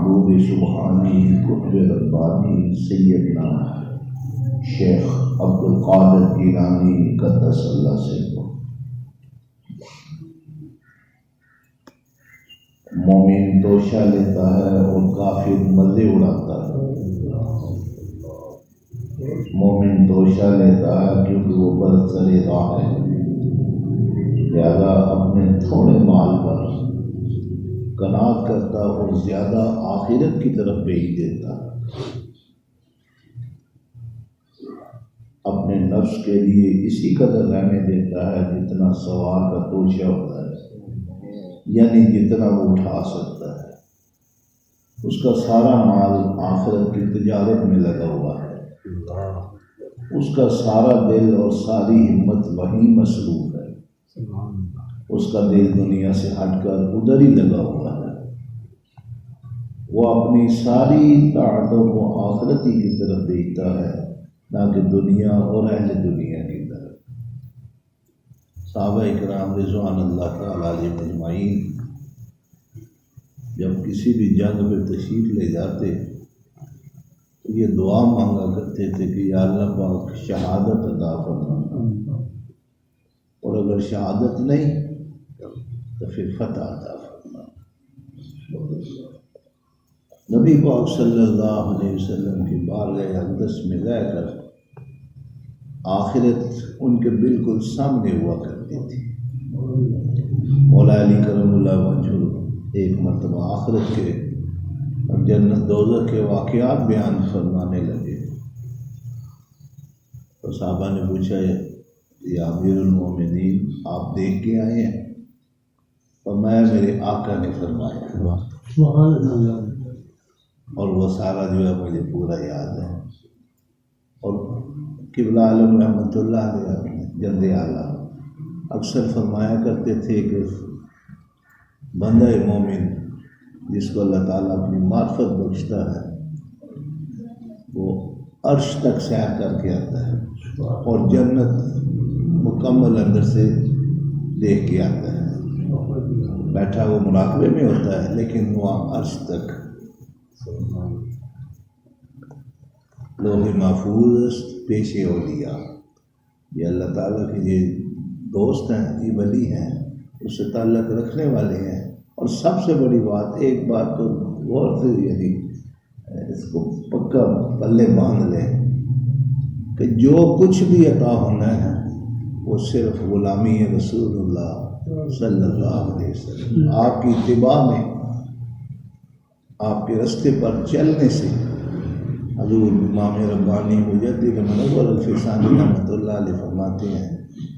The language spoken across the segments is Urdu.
محبوب سبحانی قطب ربانی سیدنا شیخ عبدالقادر جیلانی قدس اللہ سے مومن توشہ لیتا ہے اور کافر مزے اڑاتا ہے۔ مومن توشہ لیتا ہے کیونکہ وہ برسر راہ ہے، لہذا اپنے تھوڑے مال پر قناعت کرتا اور زیادہ آخرت کی طرف بھیج دیتا، اپنے نفس کے لیے اسی قدر رہنے دیتا ہے جتنا سوار کا توشہ ہوتا ہے، یعنی جتنا وہ اٹھا سکتا ہے۔ اس کا سارا مال آخرت کی تجارت میں لگا ہوا ہے، اس کا سارا دل اور ساری ہمت وہیں مصروف ہے، اس کا دل دنیا سے ہٹ کر ادھر ہی لگا ہوا ہے۔ وہ اپنی ساری طاعتوں کو آخرتی کی طرف دیکھتا ہے، نہ کہ دنیا اور اہل دنیا کی طرف۔ صحابہ اکرام رضوان اللہ تعالیٰ علیہم اجمعین جب کسی بھی جنگ میں تشریف لے جاتے تو یہ دعا مانگا کرتے تھے کہ یا اللہ پاک شہادت عطا فرما، اور اگر شہادت نہیں تو پھر فتح عطا فرما۔ نبی پاک صلی اللہ علیہ وسلم کی بارگاہ اقدس میں رہ کر آخرت ان کے بالکل سامنے ہوا کرتی تھی۔ مولا علی کرم اللہ وجہہ ایک مرتبہ آخرت کے اور جنت دوزخ کے واقعات بیان فرمانے لگے تو صحابہ نے پوچھا یا امیر المومنین آپ دیکھ کے آئے ہیں؟ اور میرے آقا نے فرمایا، اور وہ سارا جو ہے مجھے پورا یاد ہے۔ اور قبلہ عالم رحمۃ اللہ علیہ جد اعلیٰ اکثر فرمایا کرتے تھے کہ بندہ مومن جس کو اللہ تعالیٰ اپنی معرفت بخشتا ہے وہ عرش تک سیر کر کے آتا ہے اور جنت مکمل اندر سے دیکھ کے آتا ہے۔ بیٹھا وہ مراقبے میں ہوتا ہے لیکن وہاں عرش تک لوح محفوظ پیش اولیاء، یہ اللہ تعالیٰ کے یہ دوست ہیں، یہ ولی ہیں، اس سے تعلق رکھنے والے ہیں۔ اور سب سے بڑی بات، ایک بات تو غور سے یعنی اس کو پکا پلے باندھ لیں کہ جو کچھ بھی عطا ہونا ہے وہ صرف غلامی رسول اللہ صلی اللہ علیہ وسلم، آپ کی اتباع میں، آپ کے راستے پر چلنے سے۔ حضور امام ربانی مجدد منور الفسانی رحمۃ اللہ علیہ فرماتے ہیں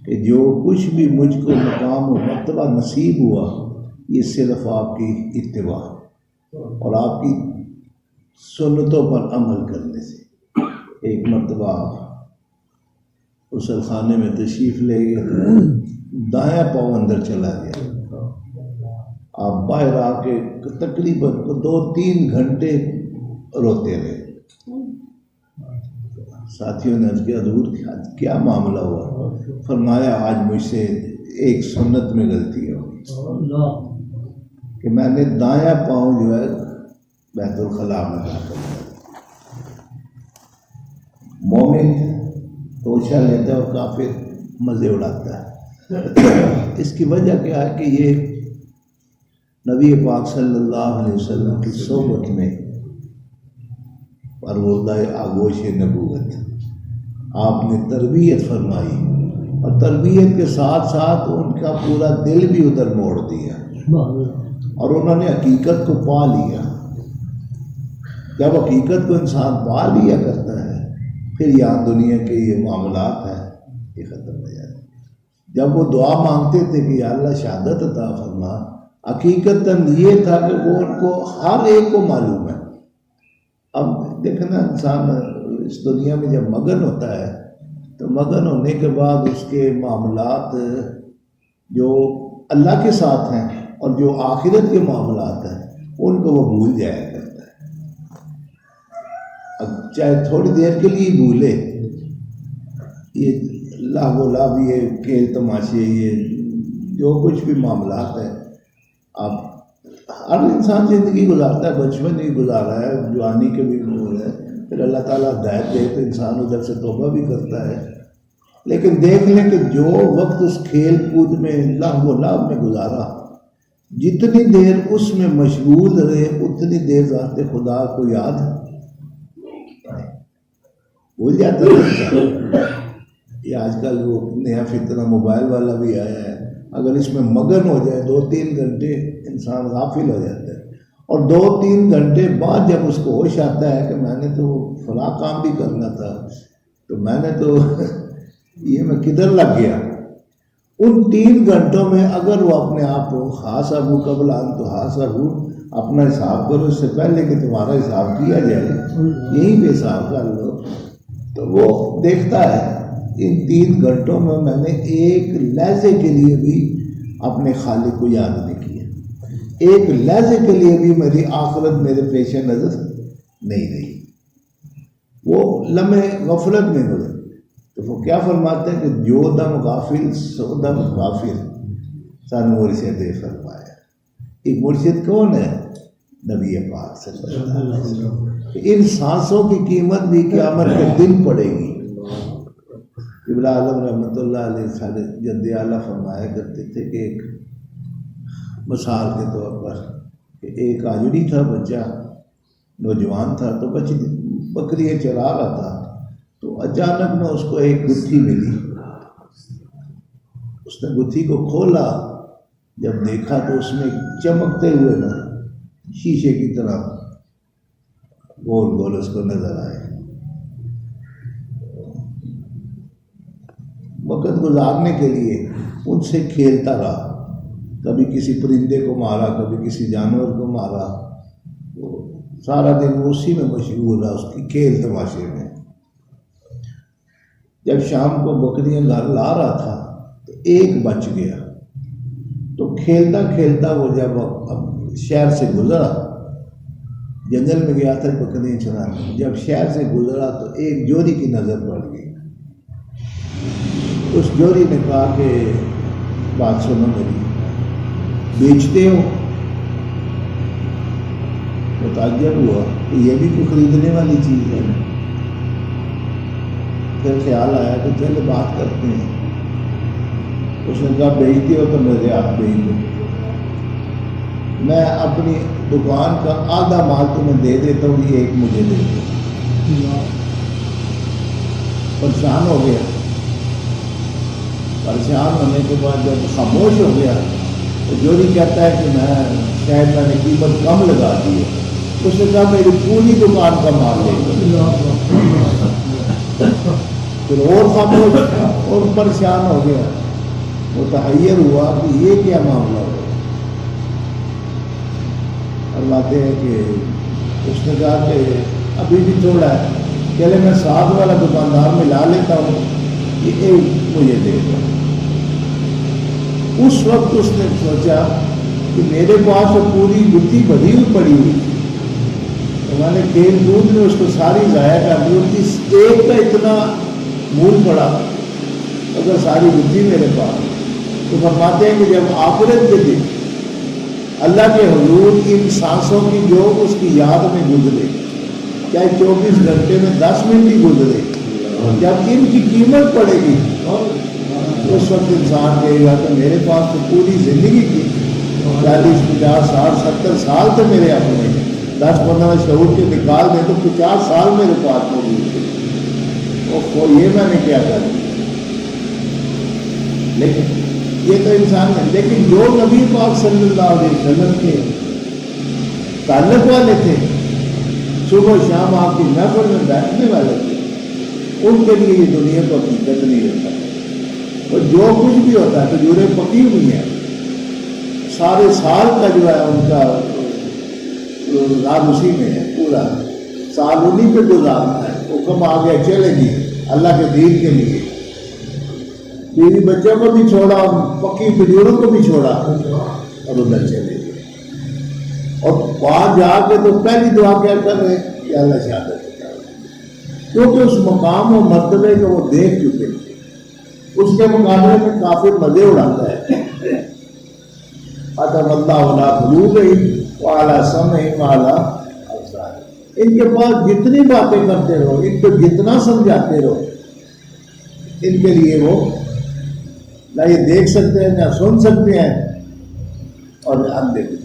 کہ جو کچھ بھی مجھ کو مقام و مرتبہ نصیب ہوا یہ صرف آپ کی اتباع اور آپ کی سنتوں پر عمل کرنے سے۔ ایک مرتبہ آپ غسل خانے میں تشریف لے گئے، دایاں پاؤں اندر چلا گیا، آپ باہر آ کے تقریباً 2-3 گھنٹے روتے رہے۔ ساتھیوں نے عرض کیا حضور کیا معاملہ ہوا؟ فرمایا آج مجھ سے ایک سنت میں غلطی ہو کہ میں نے دایاں پاؤں جو ہے بیت الخلاء میں داخل کر۔ مومن توشہ لیتا ہے اور کافر مزے اڑاتا ہے۔ اس کی وجہ کیا ہے کہ یہ نبی پاک صلی اللہ علیہ وسلم کی صحبت میں پروردہ آگوش نبوت آپ نے تربیت فرمائی، اور تربیت کے ساتھ ساتھ ان کا پورا دل بھی ادھر موڑ دیا اور انہوں نے حقیقت کو پا لیا۔ جب حقیقت کو انسان پا لیا کرتا ہے پھر یہاں دنیا کے یہ معاملات ہیں یہ ختم ہو جاتے ہیں۔ جب وہ دعا مانگتے تھے کہ یا اللہ شہادت عطا فرما، حقیقتاً یہ تھا کہ وہ ان کو ہر ایک کو معلوم ہے۔ اب دیکھنا انسان اس دنیا میں جب مگن ہوتا ہے تو مگن ہونے کے بعد اس کے معاملات جو اللہ کے ساتھ ہیں اور جو آخرت کے معاملات ہیں ان کو وہ بھول جایا کرتا ہے۔ اب چاہے تھوڑی دیر کے لیے بھولے، یہ لاغ و لعب، یہ کھیل تماشے، یہ جو کچھ بھی معاملات ہیں، آپ ہر انسان زندگی گزارتا ہے، بچپن ہی گزارا ہے، جوانی کے بھی دور ہے، پھر اللہ تعالیٰ ہدایت دے تو انسان ادھر سے توبہ بھی کرتا ہے. لیکن دیکھ لیں کہ جو وقت اس کھیل کود میں لہو و لعب میں گزارا، جتنی دیر اس میں مشغول رہے اتنی دیر ذات خدا کو یاد بھول جاتا ہے. یہ آج کل وہ نیا فتنہ موبائل والا بھی آیا ہے، اگر اس میں مگن ہو جائے 2-3 گھنٹے انسان غافل ہو جاتا ہے، اور 2-3 گھنٹے بعد جب اس کو ہوش آتا ہے کہ میں نے تو فلاں کام بھی کرنا تھا، تو میں نے تو یہ میں کدھر لگ گیا. ان 3 گھنٹوں میں اگر وہ اپنے آپ کو حاسبوا قبل ان تحاسبوا، اپنا حساب کرو اس سے پہلے کہ تمہارا حساب کیا جائے، یہیں پہ حساب کر لو، تو وہ دیکھتا ہے ان 3 گھنٹوں میں میں نے ایک لحظے کے لیے بھی اپنے خالق کو یاد نہیں کیا، ایک لحظے کے لیے بھی میری آخرت میرے پیش نظر نہیں رہی، وہ لمحے غفلت میں گزرے. تو وہ کیا فرماتے ہیں کہ جو دم غافل سو دم غافل سن مرشد فرمایا. ایک مرشد کون ہے؟ نبی پاک صلی اللہ علیہ وسلم. ان سانسوں کی قیمت بھی قیامت کے دن پڑے گی. ابن اعظم رحمۃ اللہ علیہ سارے جد اعلیٰ فرمایا کرتے تھے کہ ایک مثال کے طور پر کہ ایک آجڑی تھا بچہ، نوجوان تھا، تو بکریاں چرا رہا تھا، تو اچانک میں اس کو ایک گتھی ملی. اس نے گتھی کو کھولا، جب دیکھا تو اس میں چمکتے ہوئے نا شیشے کی طرح گول گول اس کو نظر آئے. وقت گزارنے کے لیے ان سے کھیلتا رہا، کبھی کسی پرندے کو مارا، کبھی کسی جانور کو مارا، سارا دن وہ اسی میں مشغول رہا، اس کی کھیل تماشے میں. جب شام کو بکریاں گھر لا رہا تھا تو ایک بچ گیا. تو کھیلتا کھیلتا وہ جب شہر سے گزرا، جنگل میں گیا تھا بکریاں چرانے، جب شہر سے گزرا تو ایک جوڑی کی نظر پڑ گئی. اس جوڑی نے کہا کہ بات سنو میری، بیچتے ہو؟ متعجب ہوا کہ یہ بھی کوئی خریدنے والی چیز ہے. پھر خیال آیا کہ چلے بات کرتے ہیں. اس نے کہا بیچتے ہو تو میرے آپ بیچ دو، میں اپنی دکان کا آدھا مال تمہیں دے دیتا ہوں، یہ ایک مجھے دے دو. پریشان ہو گیا. پریشان ہونے کے بعد جب خاموش ہو گیا تو جوڑی کہتا ہے کہ میں شاید میں نے قیمت کم لگا دی ہے. اس نے کہا میری پوری دکان کا مال لے دو. پھر اور خاموش اور پریشان ہو گیا، متحیر ہوا کہ یہ کیا معاملہ ہو. فرماتے ہیں کہ اس نے کہا کہ ابھی بھی تھوڑا ہے، چلے میں ساتھ والا دکاندار میں لا لیتا ہوں، یہ ایک مجھے دے دو. اس وقت اس نے سوچا کہ میرے پاس تو پوری گتھی بھری ہوئی پڑی ہوئی تھی، تو میں نے کھیل کود میں اس کو ساری ضائع کر دی. ایک کا اتنا مول پڑا اگر ساری گتھی میرے پاس. تو فرماتے ہیں کہ جب آخرت کے دن اللہ کے حضور ان سانسوں کی جو اس کی یاد میں گزرے، چاہے 24 گھنٹے میں 10 منٹ ہی گزرے، جب ان کی قیمت پڑے گی اس وقت انسان کہے گا کہ میرے پاس تو پوری زندگی کی 40 50 60 70 سال تو میرے اپنے 10-15 شعور کے نکال دیں تو 50 سال میرے پاس موجود تھے، یہ میں نے کیا کر دیا. لیکن یہ تو انسان ہے. لیکن جو نبی پاک صلی اللہ علیہ وسلم کے تعلق والے تھے، صبح و شام آپ کی محفل میں بیٹھنے والے تھے، ان کے لیے یہ دنیا کو حقیقت نہیں ہوتا. اور جو کچھ بھی ہوتا ہے کھجوریں پکی ہوئی ہیں، سارے سال کا جو ہے ان کا روزگار اسی میں ہے، پورا سال انہیں پہ گزارنا ہے. حکم آ گیا چلے گی اللہ کے دین کے لیے، بیوی بچوں کو بھی چھوڑا، پکی کھجوروں کو بھی چھوڑا اور ادھر چلے گئے. اور وہاں جا کے تو پہلی دعا کیا کر رہے کہ اللہ شہادت کرتا ہے، کیونکہ اس مقام و مرتبے کو وہ دیکھ چکے تھے. اس کے مقابلے میں کافر مزے اڑاتا ہے. ادم اللہ علیہ قلوبہم والا سمع والا ابصار، ان کے پاس جتنی باتیں کرتے رہو، ان کو جتنا سمجھاتے رہو، ان کے لیے وہ نہ یہ دیکھ سکتے ہیں نہ سن سکتے ہیں اور نہ اندھے بھی۔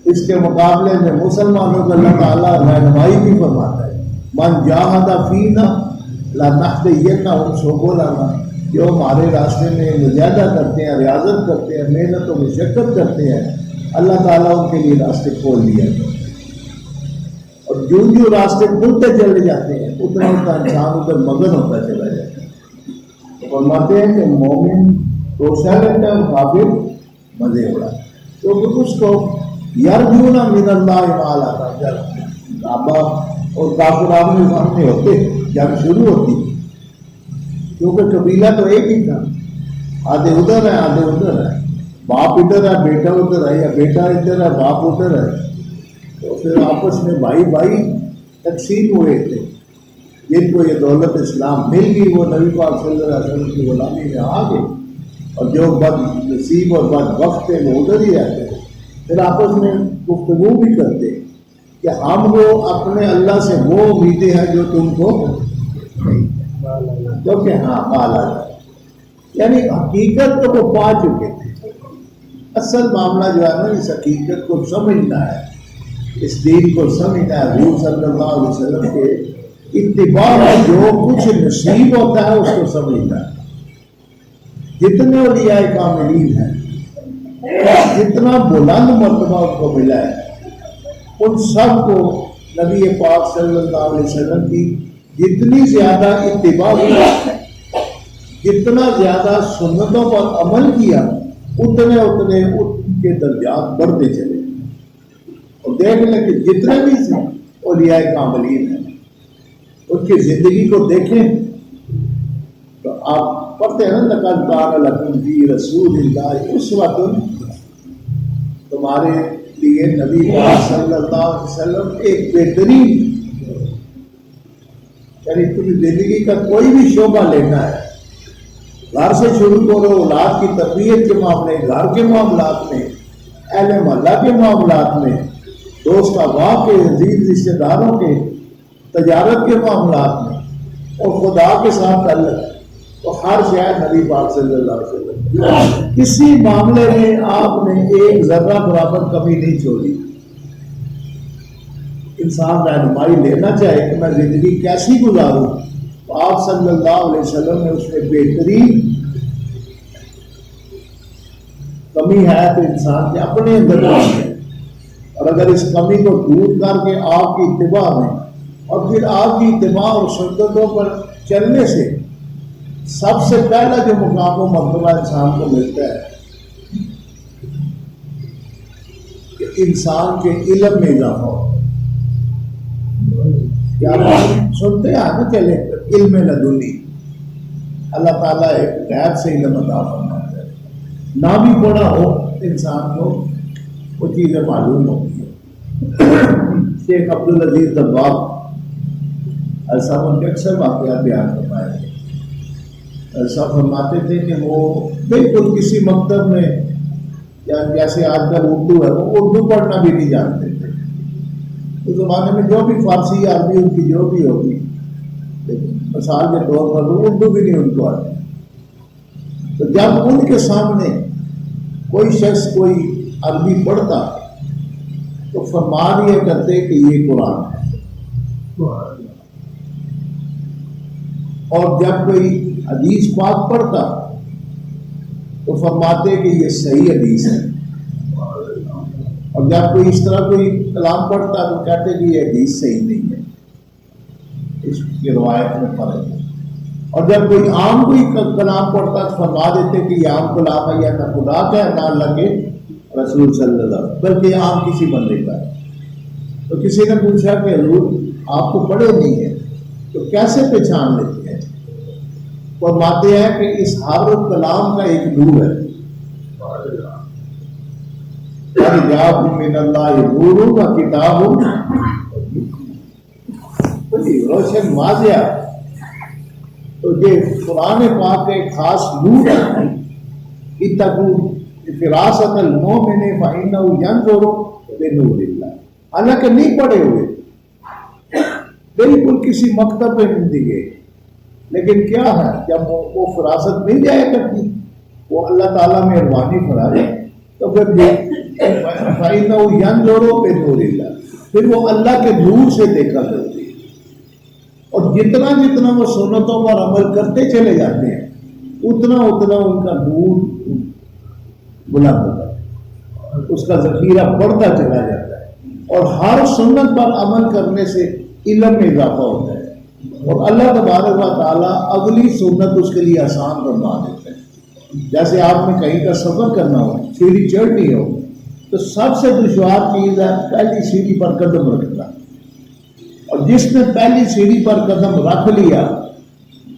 اس کے مقابلے میں مسلمانوں کو اللہ تعالیٰ رہنمائی بھی فرماتا ہے، من جاہد فینا لنہدینہم سبلنا، جو ہمارے راستے میں مجاہدہ کرتے ہیں، ریاضت کرتے ہیں، محنت و مشقت کرتے ہیں، اللہ تعالیٰ ان کے لیے راستے کھول دیا ہے۔ اور جو جو راستے کھلتے چلے جاتے ہیں اتنا اتنا انسان ادھر مگن ہوتا چلا جاتا ہے۔ تو فرماتے ہیں کہ مومن کوشاں لیتا ہے اور کافر مزے اڑا، کیونکہ اس کو یرجون من اللہ ما لا ترجون، کعبہ اور کافر آمنے سامنے ہوتے جب شروع ہوتی، کیونکہ قبیلہ تو ایک ہی تھا، آدھے ادھر ہے آدھے ادھر ہے، باپ ادھر ہے بیٹا ادھر ہے، یا بیٹا ادھر ہے باپ ادھر ہے، تو پھر آپس میں بھائی بھائی تقسیم ہوئے تھے۔ جن کو یہ دولت اسلام مل گئی وہ نبی پاک صلی اللہ علیہ وسلم کی غلامی میں آ گئے، اور جو بد نصیب اور بد وقت تھے وہ ادھر ہی رہتے تھے۔ پھر آپس میں گفتگو بھی کرتے کہ ہم کو اپنے اللہ سے وہ امیدیں ہیں جو تم کو نہیں، کیونکہ ہاں پالا جائے، یعنی حقیقت تو وہ پا چکے تھے۔ اصل معاملہ جو ہے نا اس حقیقت کو سمجھنا ہے، اس دین کو سمجھنا ہے، حضور صلی اللہ علیہ وسلم کے اتباع میں جو کچھ نصیب ہوتا ہے اس کو سمجھنا ہے۔ جتنے اولیاء کاملین ہیں، جتنا بلند مرتبہ ان کو ملا ہے، ان سب کو نبی پاک صلی اللہ علیہ وسلم کی جتنی زیادہ اتباع ہوا ہے، جتنا زیادہ سنتوں پر عمل کیا، اتنے اتنے ان کے درجات بڑھتے چلے۔ اور دیکھ لیں کہ جتنے بھی اولیاء کاملین ہیں ان کی زندگی کو دیکھیں تو آپ پڑھتے ہیں نا لقد کان لکم فی رسول اللہ اسوۃ، تمہارے لیے نبی پاک صلی اللہ علیہ وسلم ایک بہترین، یعنی تم زندگی کا کوئی بھی شعبہ لینا ہے، گھر سے شروع کرو، اولاد کی تربیت کے معاملے، گھر کے معاملات میں، اہل محلہ کے معاملات میں، دوست احباب کے، عزیز رشتہ داروں کے، تجارت کے معاملات میں، اور خدا کے ساتھ تعلق، تو ہر شاید نبی پاک صلی اللہ علیہ وسلم کسی معاملے میں آپ نے ایک ذرہ برابر کمی نہیں چھوڑی۔ انسان رہنمائی لینا چاہے کہ میں زندگی کیسی گزاروں، تو آپ صلی اللہ علیہ وسلم نے اس میں بہترین کمی ہے تو انسان کے اپنے اندر ہے، اور اگر اس کمی کو دور کر کے آپ کی اتباع میں، اور پھر آپ کی اتباع اور سنتوں پر چلنے سے سب سے پہلا جو مقام و مرتبہ انسان کو ملتا ہے کہ انسان کے علم میں اضافہ ہو۔ کیا سنتے ہیں نا چلے علم لدنی، اللہ تعالیٰ ایک غیب سے علم عطا فرماتا ہے، نہ بھی پڑھا ہو انسان کو وہ چیزیں معلوم ہوتی ہیں۔ شیخ عبدالعزیز دباغ ایسا ان کے اکثر واقعات بیان فرمائے تھے، ایسا فرماتے تھے کہ وہ بالکل کسی مکتب میں، یا جیسے آج کل اردو ہے، وہ اردو پڑھنا بھی نہیں جانتے تھے۔ اس زمانے میں جو بھی فارسی عربی ان کی جو بھی ہوگی، مثال کے طور پر وہ اردو بھی نہیں ان کو آتی، تو جب ان کے سامنے کوئی شخص کوئی عربی پڑھتا تو فرمان یہ کرتے کہ یہ قرآن ہے، اور جب کوئی حدیث پاک پڑھتا تو فرماتے کہ یہ صحیح حدیث ہے، اور جب کوئی اس طرح کوئی کلام پڑھتا تو کہتے کہ یہ حدیث صحیح نہیں ہے، اس کی روایت میں فرق ہے۔ اور جب کوئی عام کوئی کلام پڑھتا تو فرما دیتے کہ یہ عام کلام ہے، یا نہ خدا کا ہے نہ اللہ کے رسول صلی اللہ علیہ وسلم، بلکہ یہ عام کسی بندے کا ہے۔ تو کسی نے پوچھا کہ حضور آپ کو پڑھے نہیں ہے تو کیسے پہچان لیتے ہیں؟ فرماتے ہیں کہ اس ہر کلام کا ایک نور ہے، جاب من اللہ نور و کتاب روشن واضح، تو یہ قرآن پاک کا ایک خاص نور ہے، اتقوا فراست المومن فإنه ينظر بنور اللہ، حالانکہ نہیں پڑھے ہوئے، بالکل کسی مکتب میں نہیں دیے، لیکن کیا ہے جب وہ فراست مل جائے کرتی، وہ اللہ تعالیٰ مہربانی فرمائے تو پھر فإنه ينظر بنور اللہ، پھر وہ اللہ کے نور سے دیکھا کرتی ہے، اور جتنا جتنا وہ سنتوں پر عمل کرتے چلے جاتے ہیں اتنا اتنا ان کا نور بلند ہوتا ہے، اس کا ذخیرہ بڑھتا چلا جاتا ہے، اور ہر سنت پر عمل کرنے سے علم میں اضافہ ہوتا ہے، اور اللہ تبارک و تعالیٰ اگلی سنت اس کے لیے آسان بنا دیتا ہے۔ جیسے آپ نے کہیں کا سفر کرنا ہو، سیڑھی چڑھنی ہو، تو سب سے دشوار چیز ہے پہلی سیڑھی پر قدم رکھنا، اور جس نے پہلی سیڑھی پر قدم رکھ لیا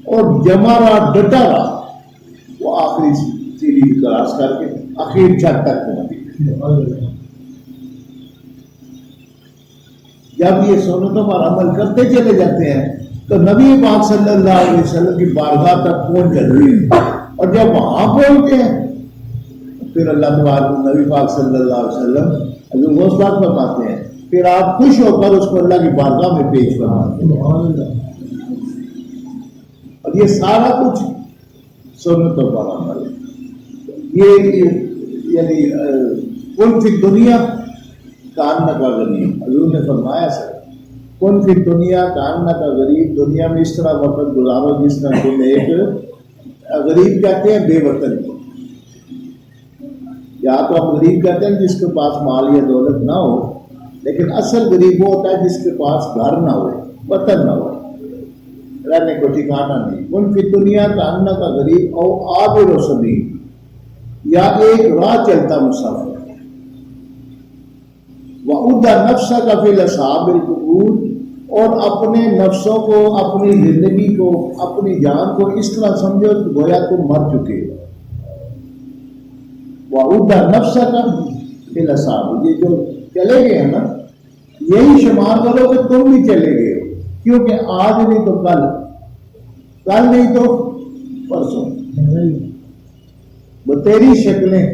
اور جمع رہا، ڈٹا رہا، وہ آخری سیڑھی کراس کر کے آخر چھت تک پہنچ۔ جب یہ سنتوں پر عمل کرتے چلے جاتے ہیں تو نبی پاک صلی اللہ علیہ وسلم کی بارگاہ تک پہنچ جاتے ہیں، اور جب وہاں پہنچتے ہیں پھر اللہ تبارک نبی پاک صلی اللہ علیہ وسلم حضور اس بات فرماتے ہیں، پھر آپ خوش ہو کر اس کو اللہ کی بارگاہ میں پیش فرماتے ہیں، اور یہ سارا کچھ سنتوں پر عمل ہے۔ یہ یعنی کن فی دنیا کاننا کا غریب، حضور نے فرمایا سر کن فی دنیا کاننا کا غریب، دنیا میں اس طرح وقت گزارو جس طرح تم ایک غریب کہتے ہیں بے وطن کو، یا تو ہم غریب کہتے ہیں جس کے پاس مال یا دولت نہ ہو، لیکن اصل غریب وہ ہوتا ہے جس کے پاس گھر نہ ہو، وطن نہ ہو، رہنے کو ٹھکانا نہیں۔ کن فی دنیا کاننا کا غریب او عابر و سبیل، یا ایک راہ چلتا مسافر، وَعُدَّ نَفْسَكَ فِي الْأَصْحَابِ الْقُبُورِ، اور اپنے نفسوں کو، اپنی زندگی کو، اپنی جان کو اس طرح سمجھو کہ گویا تم مر چکے ہو۔ وَعُدَّ نَفْسَكَ فِي الْأَصْحَابِ، یہ جو چلے گئے ہیں نا، یہی شمار کرو کہ تم بھی چلے گئے ہو، کیونکہ آج نہیں تو کل، کل نہیں تو پرسوں، وہ تیری شکلیں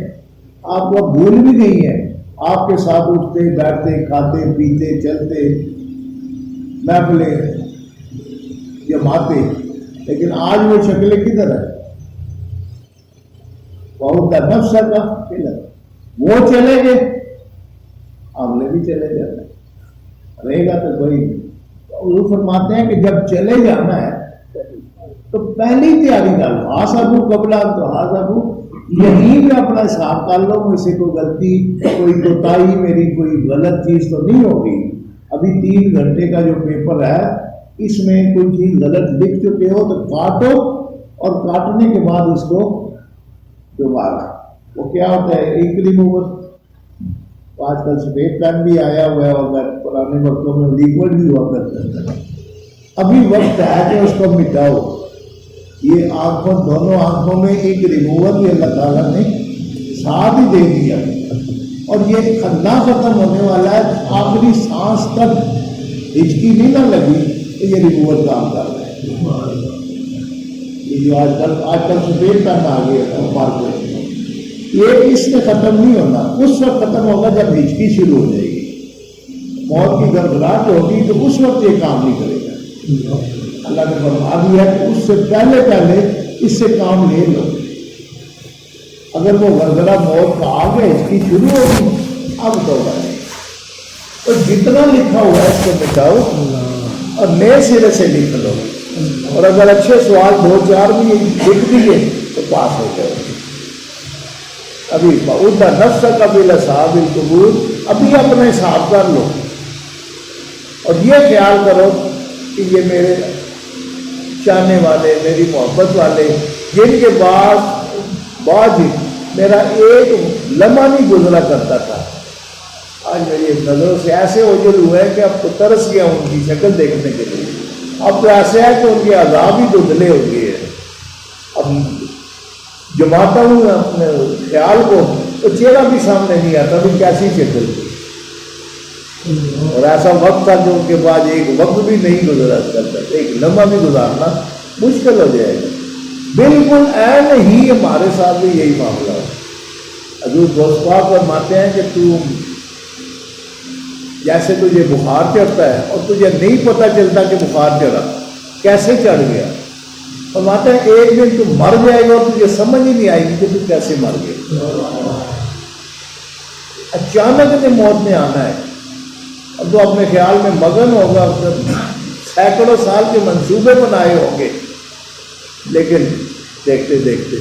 آپ کو بھول بھی گئی ہیں، آپ کے ساتھ اٹھتے بیٹھتے کھاتے پیتے چلتے محفلیں جماتے، لیکن آج وہ شکلیں کدھر ہے؟ بہت نفس کا فلر، وہ چلے گئے اگلے بھی چلے جانا رہے گا تو کوئی نہیں۔ حضور فرماتے ہیں کہ جب چلے جانا ہے تو پہلی تیاری کر لو، حاسبوا قبل ان تحاسبوا، یقین میں اپنا حساب کر لو، مجھ سے کوئی غلطی، کوئی کوتاہی، میری کوئی غلط چیز تو نہیں ہوگی۔ ابھی 3 گھنٹے کا جو پیپر ہے اس میں کوئی چیز غلط لکھ چکے ہو تو کاٹو، اور کاٹنے کے بعد اس کو دوبارہ، وہ کیا ہوتا ہے ایک ریموور، آج کل سفید پین بھی آیا ہوا ہے، اور پرانے وقتوں میں لیکوڈ بھی ہوا کرتا ہے۔ ابھی وقت ہے کہ اس کو مٹاؤ۔ یہ آنکھوں، دونوں آنکھوں میں ایک ریموور بھی اللہ تعالیٰ نے ساتھ ہی دے دیا، اور یہ نہ ختم ہونے والا ہے، آخری سانس تک ہچکی نہیں نہ لگی تو یہ ریموور کام کر رہا ہے۔ یہ جو آج کل سفید پین آ گیا تھا مارکیٹ میں، یہ اس میں ختم نہیں ہونا، اس وقت ختم ہوگا جب ہچکی شروع ہو جائے گی، موت کی گڑگڑاہٹ ہوگی تو اس وقت یہ کام نہیں کرے گا۔ اللہ نے فرما دیا کہ اس سے پہلے پہلے اس سے کام لے لو، اگر وہ گڑگڑا موت کا آ گیا اس کی شروع ہوگی اب تو اور جتنا لکھا ہوا ہے اس کو مٹاؤ اور نئے سرے سے لکھ لو، اور اگر اچھے سوال 2-4 بھی لکھ دیے تو پاس ہو جائے۔ ابھی بہت نفس کا بھی لصحاب القبور، ابھی اپنا حساب کر لو، اور یہ خیال کرو کہ یہ میرے چاہنے والے، میری محبت والے، جن کے بعد میرا ایک لمحہ نہیں گزرا کرتا تھا، آج میری نظروں سے ایسے اوجھل ہوئے ہیں کہ اب تو ترس گیا ان کی شکل دیکھنے کے لیے، اب تو ایسے ہے کہ ان کے عذاب ہی دھندلے ہو گئے ہیں۔ اب جماتا ہوں اپنے خیال کو تو چہرہ بھی سامنے نہیں آتا بھی کیسی شکل تھی، اور ایسا وقت تھا جو ان کے بعد ایک وقت بھی نہیں گزرا کرتا، ایک لمحہ بھی گزارنا مشکل ہو جائے گا۔ بالکل عین ہی ہمارے ساتھ بھی یہی معاملہ ہے، حضور غوث پاک فرماتے ہیں کہ تو جیسے تجھے بخار چڑھتا ہے اور تجھے نہیں پتہ چلتا کہ بخار چڑھا، کیسے چڑھ گیا، فرماتے ہیں ایک دن تو مر جائے گا اور تجھے سمجھ ہی نہیں آئے گی کہ تو کیسے مر گیا۔ اچانک نے موت نے آنا ہے، اب تو اپنے خیال میں مگن ہوگا، سینکڑوں سال کے منصوبے بنائے ہوں گے، لیکن دیکھتے دیکھتے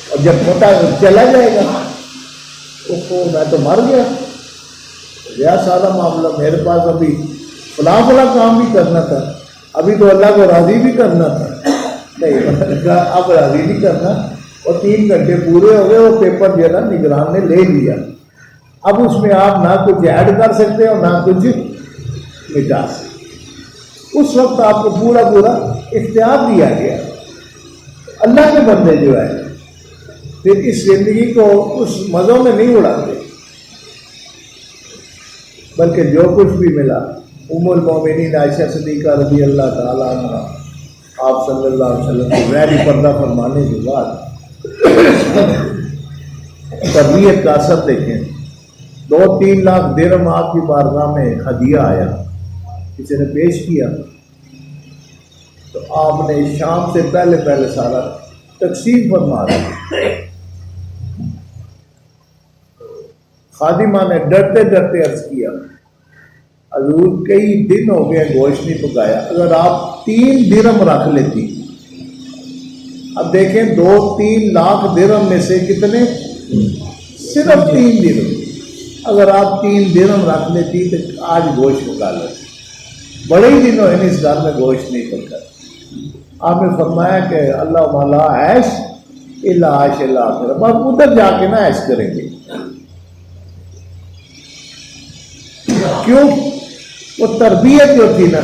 اور جب پتہ چلا جائے گا اوہ میں تو مر گیا، سارا معاملہ میرے پاس ابھی فلاں فلاں کام بھی کرنا تھا، ابھی تو اللہ کو راضی بھی کرنا تھا، نہیں اب راضی نہیں کرنا، اور 3 گھنٹے پورے ہو گئے، وہ پیپر جو ہے نا نگران نے لے لیا، اب اس میں آپ نہ کچھ ایڈ کر سکتے اور نہ کچھ مٹا سکتے۔ اس وقت آپ کو پورا پورا اختیار دیا گیا۔ اللہ کے بندے جو ہے پھر اس زندگی کو اس مزوں میں نہیں اڑاتے، بلکہ جو کچھ بھی ملا، ام المومنین عائشہ صدیقہ رضی اللہ تعالیٰ عنہ آپ صلی اللہ علیہ وسلم کو غیری پردہ فرمانے کے بعد تربیت کا اثر دیکھیں، 2-3 لاکھ درہم آپ کی بارگاہ میں ہدیہ آیا، کسی نے پیش کیا تو آپ نے شام سے پہلے پہلے سارا تقسیم فرما دیا۔ خادمہ نے ڈرتے ڈرتے عرض کیا حضور کئی دن ہو گئے گوشت نہیں پکایا، اگر آپ 3 درہم رکھ لیتی، اب دیکھیں 2-3 لاکھ درہم میں سے کتنے، صرف 3 درہم، اگر آپ 3 درہم رکھ لیتی تو آج گوشت پکا لیتی۔ بڑے ہی دن ہوئے اس گھر میں گوشت نہیں پکا۔ آپ نے فرمایا کہ اللہ والا عیش الا عیش الاخرہ، بس ادھر جا کے نہ عیش کریں گے، کیوں؟ وہ تربیت جو تھی نا،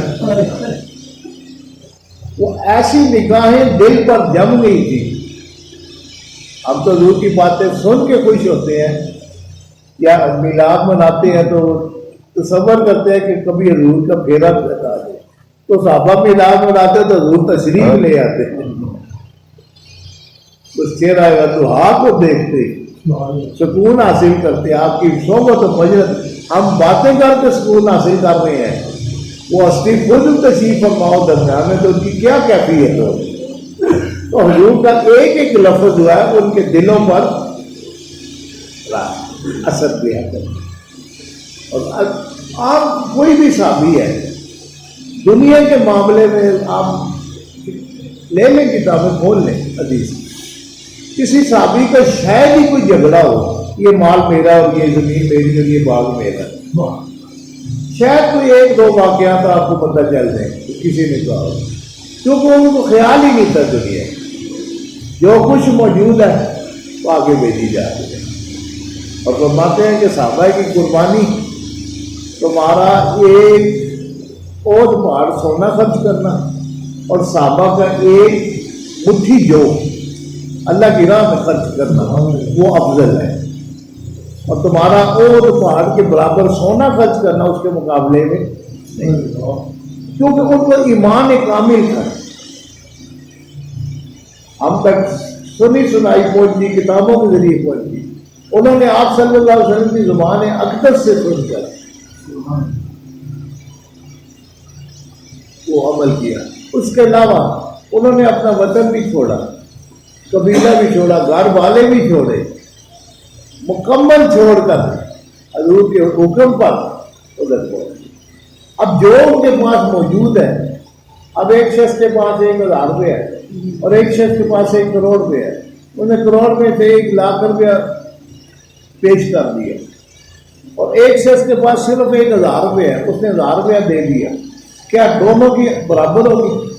وہ ایسی نگاہیں دل پر جم گئی تھی۔ ہم تو حضور کی باتیں سن کے خوش ہوتے ہیں یا میلاد مناتے ہیں تو تصور کرتے ہیں کہ کبھی حضور کا پھیرا بتا دے، تو صحابہ میلاد مناتے تو حضور تشریف لے آتے ہیں، اس چہرہ کا تو آپ کو دیکھتے سکون حاصل کرتے، آپ کی صحبت و مجلس، ہم باتیں کر کے سکون حاصل کر رہے ہیں، وہ اصلی خود تشریف فرماؤ درمیان میں، تو ان کی کیا کیفیت ہو؟ تو حضور کا ایک ایک لفظ جو ہے ان کے دلوں پر اثر کیا کرتا۔ اور آپ کوئی بھی صحابی ہے دنیا کے معاملے میں، آپ لے لیں کتابیں کھول لیں حدیث، کسی صحابی کا شاید ہی کوئی جھگڑا ہو، یہ مال میرا اور یہ زمین میری اور یہ باغ میرا، شاید کوئی 1-2 واقعات آپ کو پتہ چل جائیں کہ کسی نے کہا، کیونکہ ان کو خیال ہی نہیں تھا دنیا جو کچھ موجود ہے وہ آگے بھیجی جا رہی ہے۔ اور فرماتے ہیں کہ صحابہ کی قربانی تمہارا ایک اور پہاڑ سونا خرچ کرنا اور صحابہ کا ایک مٹھی جو اللہ کی راہ میں خرچ کرنا وہ افضل ہے، اور تمہارا اور پہاڑ کے برابر سونا خرچ کرنا اس کے مقابلے میں نہیں، کیونکہ ان کو ایمان کامل تھا۔ ہم تک سنی سنائی پہنچی، کتابوں کے ذریعے پہنچی، انہوں نے آپ صلی اللہ علیہ وسلم کی زبان اقدس سے سن کر وہ عمل کیا۔ اس کے علاوہ انہوں نے اپنا وطن بھی چھوڑا، قبیلہ بھی چھوڑا، گھر والے بھی چھوڑے، مکمل چھوڑ کر حضور کے حکم پر ادھر پہنچے۔ اب جو ان کے پاس موجود ہے، اب ایک شخص کے پاس 1000 روپے ہے اور ایک شخص کے پاس 1 کروڑ روپے ہے، انہیں کروڑ میں سے 1 لاکھ روپیہ پیش کر دیا، اور ایک شخص کے پاس صرف 1000 روپے ہے، اس نے 1000 روپیہ دے دیا، کیا دونوں کی برابر ہوگی؟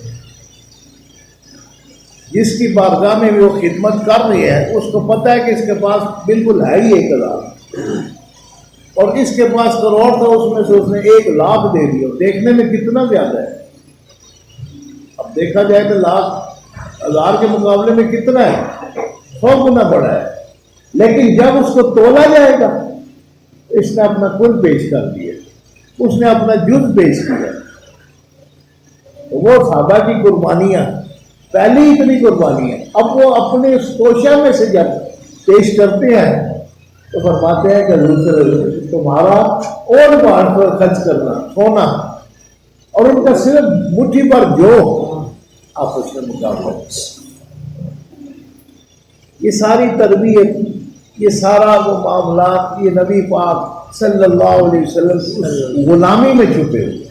جس کی بارگاہ میں وہ خدمت کر رہی ہے اس کو پتہ ہے کہ اس کے پاس بالکل ہے ہی 1000، اور اس کے پاس کروڑ تھا، اس میں سے اس نے 1 لاکھ دے دیا۔ دیکھنے میں کتنا زیادہ ہے؟ اب دیکھا جائے تو 1000 کے مقابلے میں کتنا ہے؟ 100 گنا بڑا ہے، لیکن جب اس کو تولا جائے گا اس نے اپنا کل پیش کر دیا، اس نے اپنا جز پیش کیا۔ وہ صحابہ کی قربانیاں پہلی اتنی قربانیاں، اب وہ اپنے توشہ میں سے جب پیش کرتے ہیں تو فرماتے ہیں کہ حضور صلی اللہ علیہ وسلم تمہارا اور بار پر خرچ کرنا سونا اور ان کا صرف مٹھی پر جو آپس میں مقابلہ، یہ ساری تربیت، یہ سارا وہ معاملات یہ نبی پاک صلی اللہ علیہ وسلم کی غلامی میں چھپے ہوئے۔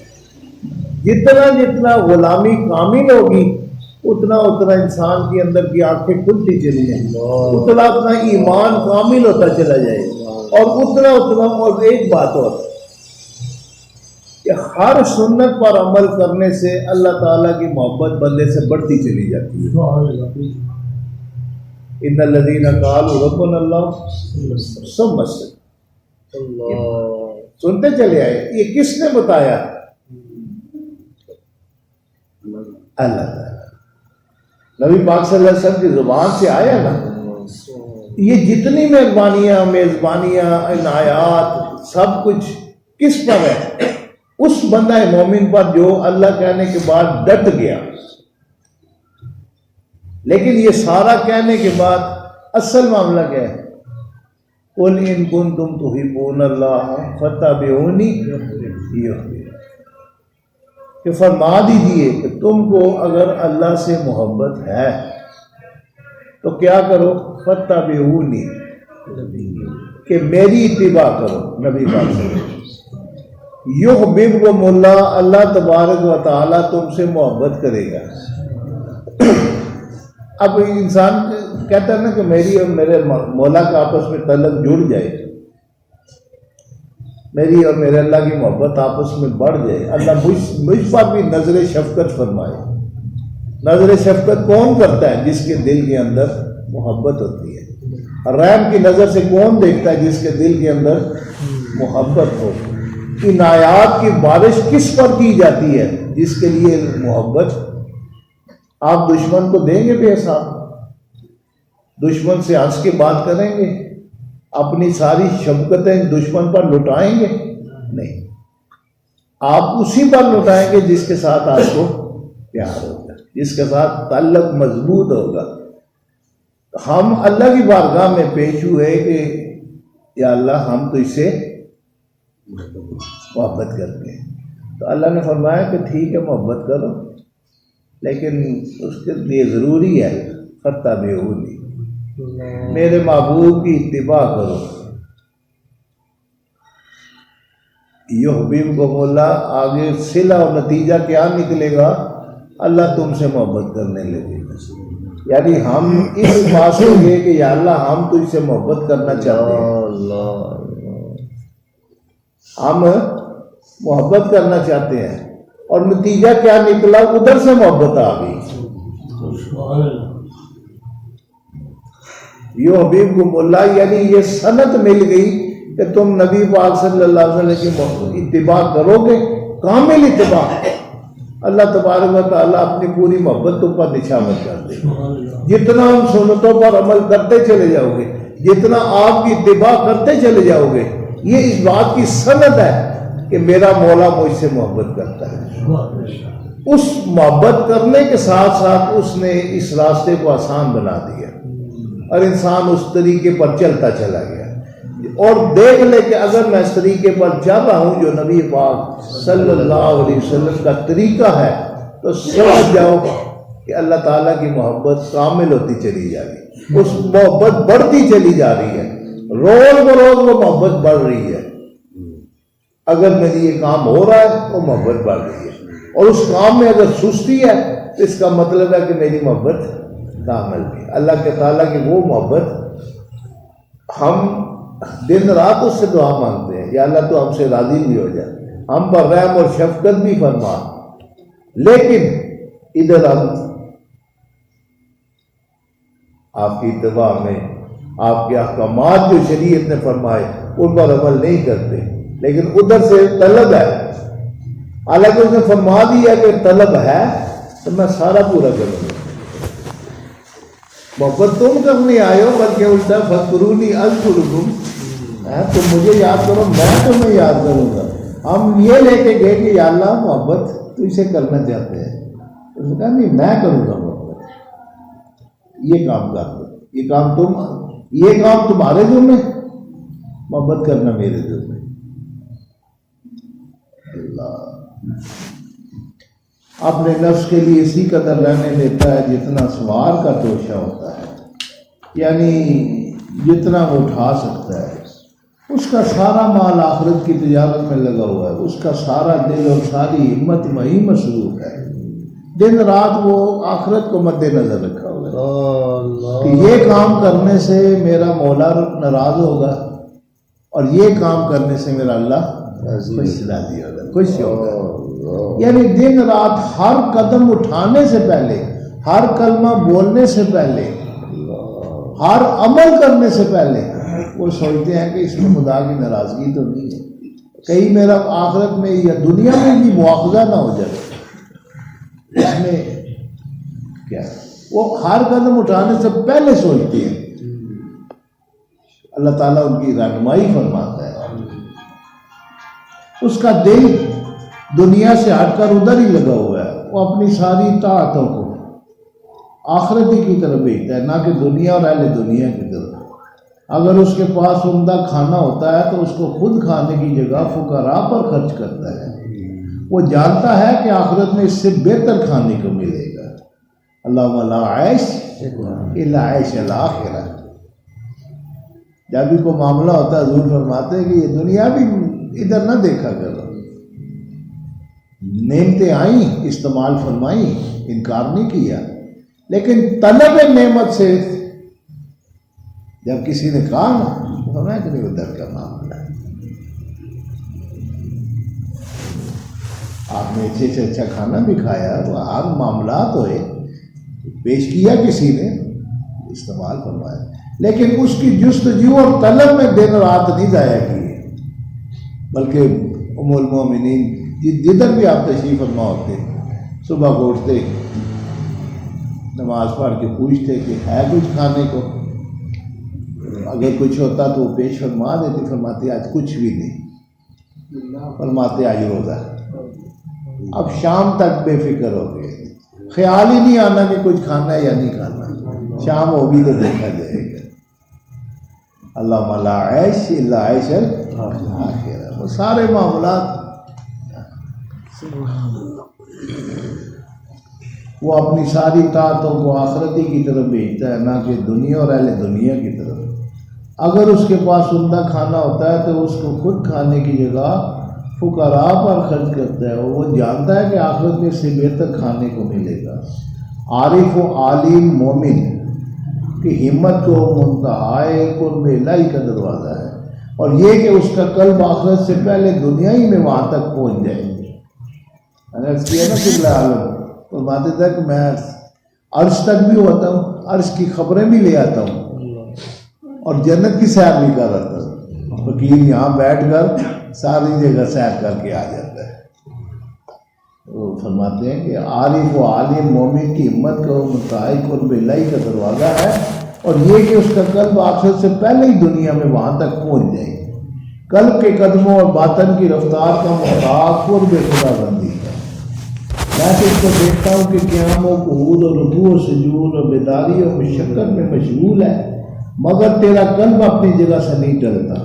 جتنا جتنا غلامی کامل ہوگی اتنا اتنا انسان کے اندر کی آنکھیں کھلتی چلی جائیں، اتنا اتنا ایمان کامل ہوتا چلا جائے گا، اور اتنا اتنا اور ایک بات اور کہ ہر سنت پر عمل کرنے سے اللہ تعالیٰ کی محبت بندے سے بڑھتی چلی جاتی ہے۔ ان الذین قالوا ربنا اللہ ثم استقاموا، سنتے چلے آئے، یہ کس نے بتایا؟ اللہ تعالیٰ، نبی پاک صلی اللہ علیہ وسلم کی زبان سے آیا نا۔ یہ جتنی مہربانیاں میزبانیاں عنایات سب کچھ کس پر ہے؟ اس بندہ مومن پر جو اللہ کہنے کے بعد ڈٹ گیا۔ لیکن یہ سارا کہنے کے بعد اصل معاملہ کیا ہے؟ قُلْ إِن كُنتُمْ تُحِبُّونَ اللَّهَ فَاتَّبِعُونِي يُحْبِبْكُمْ، کہ فرما دیجئے کہ تم کو اگر اللہ سے محبت ہے تو کیا کرو؟ فَاتَّبِعُونِی، کہ میری اتباع کرو، نبی پاک صلی اللہ علیہ وسلم۔ یحببکم اللہ، اللہ تبارک و تعالیٰ تم سے محبت کرے گا۔ اب انسان کہتا ہے نا کہ میری اور میرے مولا کا آپس میں تعلق جڑ جائے، میری اور میرے اللہ کی محبت آپس میں بڑھ جائے، اللہ مجھ پر بھی نظر شفقت فرمائے۔ نظر شفقت کون کرتا ہے؟ جس کے دل کے اندر محبت ہوتی ہے۔ رحم کی نظر سے کون دیکھتا ہے؟ جس کے دل کے اندر محبت ہو۔ عنایات کی بارش کس پر کی جاتی ہے؟ جس کے لیے محبت۔ آپ دشمن کو دیں گے بے حساب؟ دشمن سے ہنس کے بات کریں گے؟ اپنی ساری شفقتیں دشمن پر لٹائیں گے؟ نہیں، آپ اسی پر لٹائیں گے جس کے ساتھ آپ کو پیار ہوگا، جس کے ساتھ تعلق مضبوط ہوگا۔ ہم اللہ کی بارگاہ میں پیش ہوئے کہ یا اللہ ہم تو اس سے محبت کرتے ہیں، تو اللہ نے فرمایا کہ ٹھیک ہے محبت کرو، لیکن اس کے لیے ضروری ہے فَاتَّبِعُونِی، میرے محبوب کی اتباع کرو۔ یحببکم اللہ، آگے صلہ اور نتیجہ کیا نکلے گا؟ اللہ تم سے محبت کرنے لگے گا۔ یعنی ہم اس بات سے گئے کہ یا اللہ ہم تجھ سے محبت کرنا چاہتے ہیں، ہم محبت کرنا چاہتے ہیں، اور نتیجہ کیا نکلا؟ ادھر سے محبت آ گئی۔ یحببکم اللہ، یعنی یہ سند مل گئی کہ تم نبی پاک صلی اللہ علیہ وسلم کی اتباع کرو گے، کامل اتباع۔ اللہ تبارک و تعالیٰ اپنی پوری محبت تم پر نشامت کر دے۔ جتنا ہم سنتوں پر عمل کرتے چلے جاؤ گے، جتنا آپ کی اتباع کرتے چلے جاؤ گے، یہ اس بات کی سند ہے کہ میرا مولا مجھ سے محبت کرتا ہے۔ اس محبت کرنے کے ساتھ ساتھ اس نے اس راستے کو آسان بنا دیا، اور انسان اس طریقے پر چلتا چلا گیا۔ اور دیکھ لے کہ اگر میں اس طریقے پر چل رہا ہوں جو نبی پاک صلی اللہ علیہ وسلم کا طریقہ ہے، تو سمجھ جاؤ کہ اللہ تعالیٰ کی محبت کامل ہوتی چلی جا رہی ہے، اس محبت بڑھتی چلی جا رہی ہے، روز بروز وہ محبت بڑھ رہی ہے۔ اگر میری یہ کام ہو رہا ہے وہ محبت بڑھ رہی ہے، اور اس کام میں اگر سستی ہے تو اس کا مطلب ہے کہ میری محبت کامل ہے۔ اللہ کے تعالیٰ کی وہ محبت، ہم دن رات اس سے دعا مانگتے ہیں، یا اللہ تو ہم سے راضی بھی ہو جائے، ہم پر رحم اور شفقت بھی فرما، لیکن ادھر ہم آپ کی اتباع میں آپ کے احکامات جو شریعت نے فرمائے ان پر عمل نہیں کرتے، لیکن ادھر سے طلب ہے، حالانکہ اس نے فرما دیا کہ طلب ہے تو میں سارا پورا کروں گا۔ محبت تم کرنے آئے ہو، بلکہ الٹا فاذکرونی اذکرکم، تم مجھے یاد کرو میں تمہیں یاد کروں گا۔ ہم یہ لے کے گئے کہ یا اللہ محبت تجھ سے کرنا چاہتے ہیں، اس نے کہا نہیں میں کروں گا محبت، یہ کام کر دو، یہ کام تم یہ کام تمہارے ذمہ، محبت کرنا میرے ذمہ۔ اللہ اپنے نفس کے لیے اسی قدر رہنے دیتا ہے جتنا سوار کا توشہ ہوتا ہے، یعنی جتنا وہ اٹھا سکتا ہے۔ اس کا سارا مال آخرت کی تجارت میں لگا ہوا ہے، اس کا سارا دل اور ساری ہمت وہی مصروف ہے، دن رات وہ آخرت کو مد نظر رکھا ہوا ہے کہ یہ کام کرنے سے میرا مولا ناراض ہوگا اور یہ کام کرنے سے میرا اللہ راضی ہوگا، خوش ہوگا۔ یعنی دن رات ہر قدم اٹھانے سے پہلے، ہر کلمہ بولنے سے پہلے، ہر عمل کرنے سے پہلے وہ سوچتے ہیں کہ اس میں خدا کی ناراضگی تو نہیں ہے، کہیں میرا آخرت میں یا دنیا میں بھی مواخذہ نہ ہو جائے۔ اس میں کیا وہ ہر قدم اٹھانے سے پہلے سوچتے ہیں۔ اللہ تعالیٰ ان کی رہنمائی فرماتا ہے۔ اس کا دل دنیا سے ہٹ کر ادھر ہی لگا ہوا ہے، وہ اپنی ساری طاعتوں کو آخرتی کی طرف بھیجتا ہے، نہ کہ دنیا اور اہل دنیا کی طرف۔ اگر اس کے پاس عمدہ کھانا ہوتا ہے تو اس کو خود کھانے کی جگہ فقراء پر خرچ کرتا ہے، وہ جانتا ہے کہ آخرت میں اس سے بہتر کھانے کو ملے گا۔ اللہم لا عیش الا عیش الآخرہ۔ جب بھی کوئی معاملہ ہوتا ہے حضور فرماتے ہیں کہ یہ دنیا بھی ادھر نہ دیکھا کرو، نعمتیں آئیں استعمال فرمائیں، انکار نہیں کیا، لیکن طلب نعمت سے جب کسی نے کہا نا تو میں کہ نہیں ادھر کا معاملہ ہے۔ آپ نے اچھے سے اچھا کھانا بھی کھایا، وہ ہر معاملات ہوئے، پیش کیا کسی نے، استعمال فرمایا، لیکن اس کی جستجو اور طلب میں دن رات نہیں ضائع کی، بلکہ ام المومنین جدھر بھی آپ تشریف فرما ہوتے صبح کو اٹھتے نماز پڑھ کے پوچھتے کہ ہے کچھ کھانے کو، اگر کچھ ہوتا تو وہ پیش فرما دیتی، فرماتے آج کچھ بھی نہیں، فرماتے آج روزہ۔ اب شام تک بے فکر ہو گئے، خیال ہی نہیں آنا کہ کچھ کھانا ہے یا نہیں کھانا، شام ہوگی تو دیکھا جائے گا۔ اللہ لا عیش الا عیش الآخرہ۔ وہ سارے معاملات وہ اپنی ساری طاعتوں کو آخرتی کی طرف بھیجتا ہے، نہ کہ دنیا اور اہل دنیا کی طرف۔ اگر اس کے پاس عمدہ کھانا ہوتا ہے تو اس کو خود کھانے کی جگہ فقراء پر خرچ کرتا ہے، اور وہ جانتا ہے کہ آخرت میں اس سے بہتر کھانے کو ملے گا۔ عارف و عالم مومن کی ہمت کو منتہائے قرب الہی کا دروازہ ہے، اور یہ کہ اس کا قلب آخرت سے پہلے دنیا ہی میں وہاں تک پہنچ جائے۔ میں نے کیا نا قبلہ عالم فرماتے تھے کہ میں عرش تک بھی ہوتا ہوں، عرش کی خبریں بھی لے آتا ہوں اور جنت کی سیر بھی کر رہا تھا۔ فقیر یہاں بیٹھ کر ساری جگہ سیر کر کے آ جاتا ہے۔ وہ فرماتے ہیں کہ عارف و عالم مومن کی ہمت کو منتہائی قرب الہی کا دروازہ ہے، اور یہ کہ اس کا قلب آخرت سے پہلے ہی دنیا میں وہاں تک پہنچ جائے۔ قلب کے قدموں اور باطن کی رفتار کا محتاج قرب خدا بندی ہے۔ میں تو اس کو دیکھتا ہوں کہ قیام و قعود اور رکوع و سجود اور بیداری اور مشقت میں مشغول ہے، مگر تیرا قلب اپنی جگہ سے نہیں ٹلتا،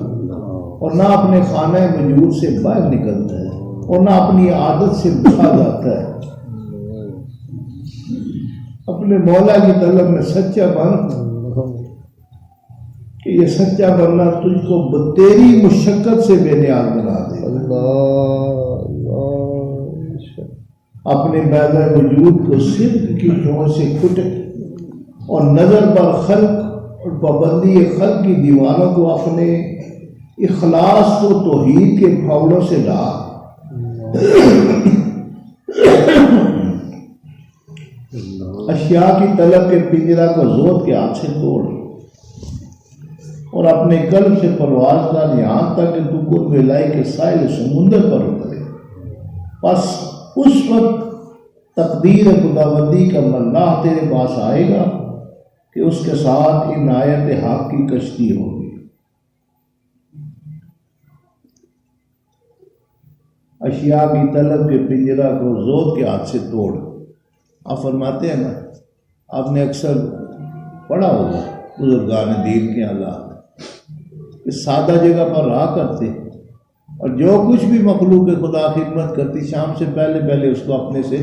اور نہ اپنے خانہ وجود سے باہر نکلتا ہے، اور نہ اپنی عادت سے بھا جاتا ہے۔ اپنے مولا کی طلب میں سچا بن کہ یہ سچا بننا تجھ کو تیری مشقت سے بے نیاز بنا دے۔ اپنے میدہ وجود کو صدق کی چونچ سے کھٹک اور نظر پر خلق اور پابندی خلق کی دیواروں کو اپنے اخلاص کو توحید کے پھاوڑوں سے لا۔ اشیاء کی طلب کے پنجرہ کو زود کے ہاتھ سے توڑ، اور اپنے قلب سے پرواز کر یہاں تک کہ تو قرب الہی کے ساحل سمندر پر اترے۔ بس اس وقت تقدیر خداوندی کا ملاح تیرے پاس آئے گا کہ اس کے ساتھ عنایت حق کی کشتی ہوگی۔ اشیاء کی طلب کے پنجرہ کو زود کے ہاتھ سے توڑ۔ آپ فرماتے ہیں نا، آپ نے اکثر پڑھا ہوگا بزرگان دین کے حالات کہ سادہ جگہ پر رہا کرتے اور جو کچھ بھی مخلوق خدا خدمت کرتی شام سے پہلے پہلے اس کو اپنے سے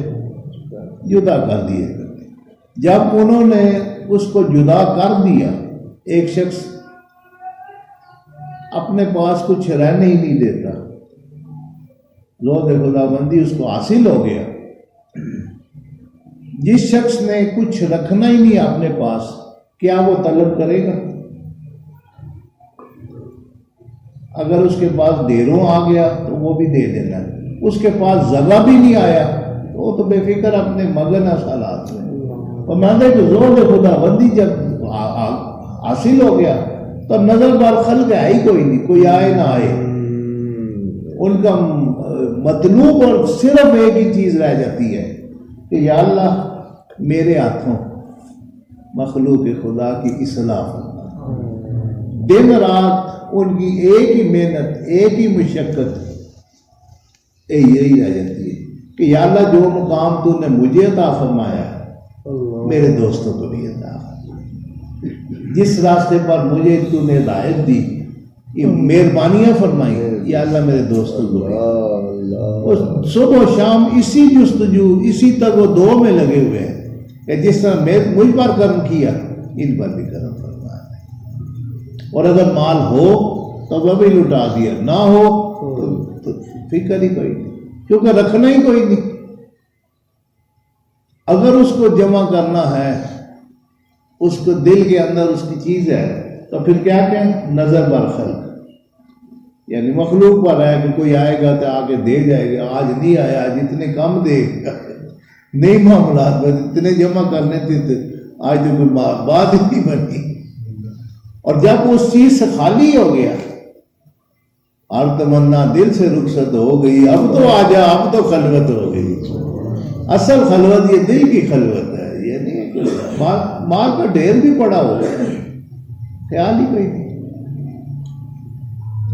جدا کر دیا کرتے. جب انہوں نے اس کو جدا کر دیا، ایک شخص اپنے پاس کچھ رہنے ہی نہیں دیتا، زود خدا بندی اس کو حاصل ہو گیا. جس شخص نے کچھ رکھنا ہی نہیں اپنے پاس، کیا وہ طلب کرے گا؟ اگر اس کے پاس ڈھیروں آ گیا تو وہ بھی دے دینا، اس کے پاس ذرہ بھی نہیں آیا تو وہ تو بے فکر اپنے مگن حالات میں. اور میں نے کہ زور خدا بندی جب حاصل ہو گیا تو نظر بار خلق ہے ہی کوئی نہیں، کوئی آئے نہ آئے. ان کا مطلوب اور صرف ایک ہی چیز رہ جاتی ہے کہ یا اللہ میرے ہاتھوں مخلوق خدا کی اصلاح کرنا. دن رات ان کی ایک ہی محنت، ایک ہی مشقت یہی رہ جاتی ہے کہ یا اللہ جو مقام تو نے مجھے عطا فرمایا میرے دوستوں کو بھی عطا فرمایا. جس راستے پر مجھے تو نے ہدایت دی، یہ مہربانیاں فرمائی، یا اللہ میرے دوستوں کو بھی. صبح و شام اسی جستجو، اسی تک وہ دو میں لگے ہوئے ہیں کہ جس طرح مجھ پر کرم کیا ان پر بھی کرم فرمایا. اور اگر مال ہو تو وہ بھی لٹا دیا، نہ ہو تو فکر ہی کوئی نہیں، کیونکہ رکھنا ہی کوئی نہیں. اگر اس کو جمع کرنا ہے، اس کو دل کے اندر اس کی چیز ہے، تو پھر کیا کہیں نظر بر خلق، یعنی مخلوق پر ہے کہ کوئی آئے گا تو آگے دے جائے گا. آج نہیں آیا، آج اتنے کم دے گا، نہیں معاملات بس اتنے جمع کرنے تھے تو آج تو کوئی بات ہی نہیں بنی. اور جب اس چیز سے خالی ہو گیا، ہر تمنا دل سے رخصت ہو گئی، اب تو آ جا، اب تو خلوت ہو گئی. اصل خلوت یہ دل کی خلوت ہے، یہ نہیں کہ مال کا ڈھیر بھی پڑا ہو گیا، خیال ہی کوئی نہیں.